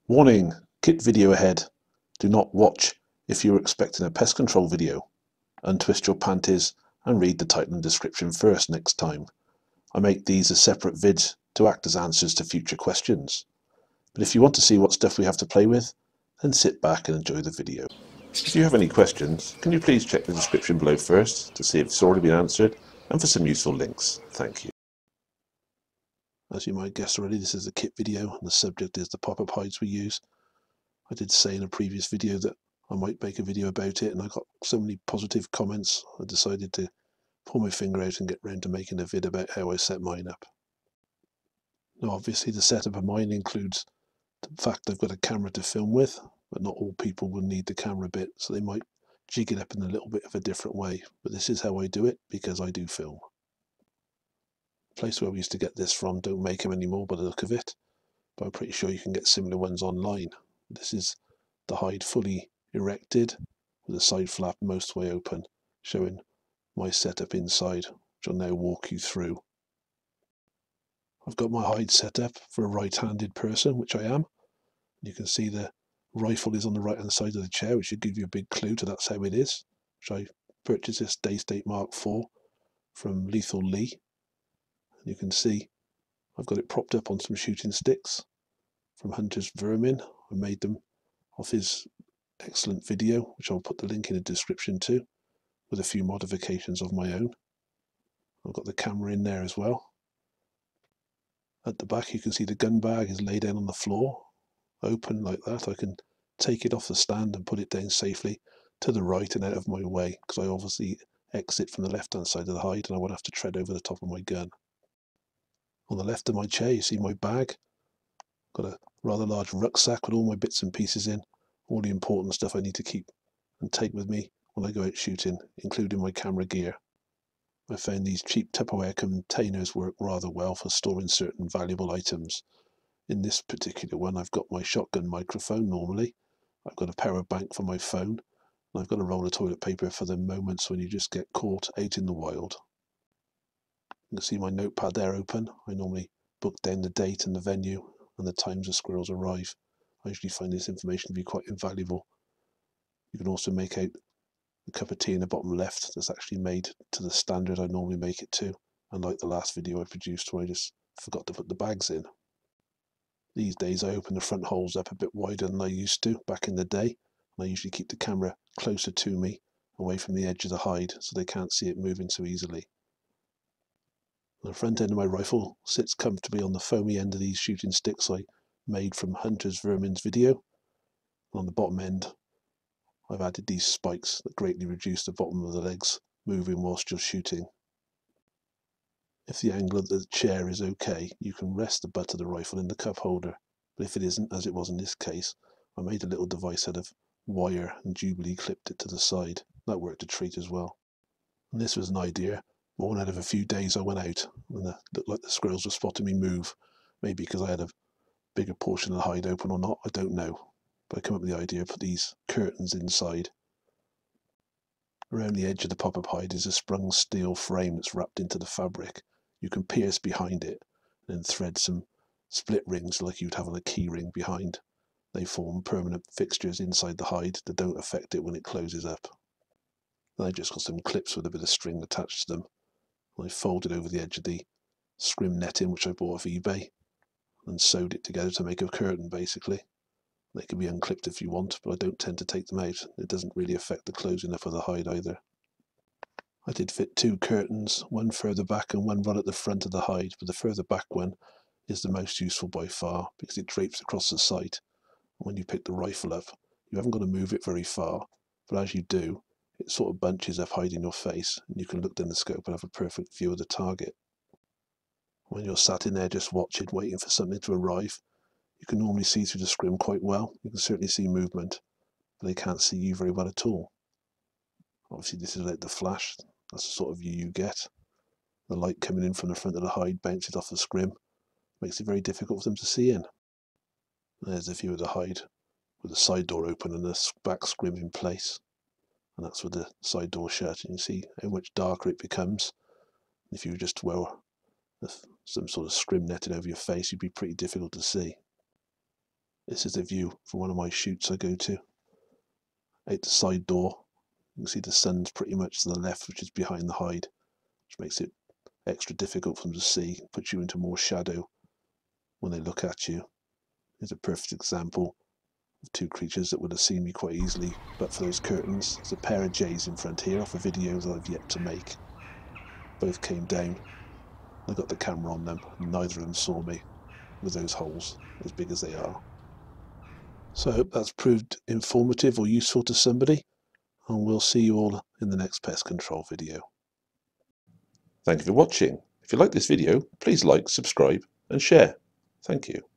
Warning! Kit video ahead. Do not watch if you are expecting a pest control video. Untwist your panties and read the title and description first next time. I make these as separate vids to act as answers to future questions. But if you want to see what stuff we have to play with, then sit back and enjoy the video. If you have any questions, can you please check the description below first to see if it's already been answered and for some useful links. Thank you. As you might guess already, this is a kit video and the subject is the pop-up hides we use. I did say in a previous video that I might make a video about it, and I got so many positive comments I decided to pull my finger out and get round to making a vid about how I set mine up. Now obviously the setup of mine includes the fact I've got a camera to film with, but not all people will need the camera bit, so they might jig it up in a little bit of a different way, but this is how I do it because I do film. The place where we used to get this from don't make them anymore by the look of it, but I'm pretty sure you can get similar ones online. This is the hide fully erected with the side flap most way open, showing my setup inside, which I'll now walk you through. I've got my hide set up for a right-handed person, which I am. You can see the rifle is on the right-hand side of the chair, which should give you a big clue to that's how it is. Which I purchased this Daystate Mark IV from Lethal Lee. And you can see I've got it propped up on some shooting sticks from Hunter's Vermin. I made them off his excellent video, which I'll put the link in the description to, with a few modifications of my own. I've got the camera in there as well. At the back you can see the gun bag is laid down on the floor, open like that. I can take it off the stand and put it down safely to the right and out of my way, because I obviously exit from the left hand side of the hide and I won't have to tread over the top of my gun. On the left of my chair you see my bag. Got a rather large rucksack with all my bits and pieces in, all the important stuff I need to keep and take with me when I go out shooting, including my camera gear. I found these cheap Tupperware containers work rather well for storing certain valuable items. In this particular one I've got my shotgun microphone normally, I've got a power bank for my phone, and I've got a roll of toilet paper for the moments when you just get caught out in the wild. You can see my notepad there open. I normally book down the date and the venue and the times the squirrels arrive. I usually find this information to be quite invaluable. You can also make out the cup of tea in the bottom left that's actually made to the standard I normally make it to, unlike the last video I produced where I just forgot to put the bags in. These days I open the front holes up a bit wider than I used to back in the day, and I usually keep the camera closer to me, away from the edge of the hide, so they can't see it moving so easily. The front end of my rifle sits comfortably on the foamy end of these shooting sticks I made from Hunter's Vermin's video. And on the bottom end I've added these spikes that greatly reduce the bottom of the legs moving whilst you're shooting. If the angle of the chair is okay, you can rest the butt of the rifle in the cup holder, but if it isn't, as it was in this case, I made a little device out of wire and Jubilee clipped it to the side. That worked a treat as well. And this was an idea born out of a few days I went out and it looked like the squirrels were spotting me move, maybe because I had a bigger portion of the hide open or not, I don't know. But I came up with the idea to put these curtains inside. Around the edge of the pop-up hide is a sprung steel frame that's wrapped into the fabric. You can pierce behind it and then thread some split rings like you'd have on a key ring behind. They form permanent fixtures inside the hide that don't affect it when it closes up. Then I just got some clips with a bit of string attached to them. I folded over the edge of the scrim netting which I bought off eBay and sewed it together to make a curtain basically. They can be unclipped if you want, but I don't tend to take them out. It doesn't really affect the closing up of the hide either. I did fit two curtains, one further back and one right at the front of the hide, but the further back one is the most useful by far because it drapes across the sight. When you pick the rifle up, you haven't got to move it very far, but as you do, it sort of bunches up hiding your face and you can look down the scope and have a perfect view of the target. When you're sat in there just watching, waiting for something to arrive, you can normally see through the scrim quite well. You can certainly see movement, but they can't see you very well at all. Obviously this is like the flash, that's the sort of view you get. The light coming in from the front of the hide bounces off the scrim, makes it very difficult for them to see in. There's a view of the hide with the side door open and the back scrim in place, and that's with the side door shut. You can see how much darker it becomes. If you just wear some sort of scrim netting over your face, you'd be pretty difficult to see. This is a view from one of my shoots I go to. Out the side door, you can see the sun's pretty much to the left, which is behind the hide, which makes it extra difficult for them to see, puts you into more shadow when they look at you. Here's a perfect example of two creatures that would have seen me quite easily, but for those curtains. There's a pair of jays in front here off a video that I've yet to make. Both came down. I got the camera on them, and neither of them saw me with those holes as big as they are. So I hope that's proved informative or useful to somebody, and we'll see you all in the next pest control video. Thank you for watching. If you like this video, please like, subscribe and share. Thank you.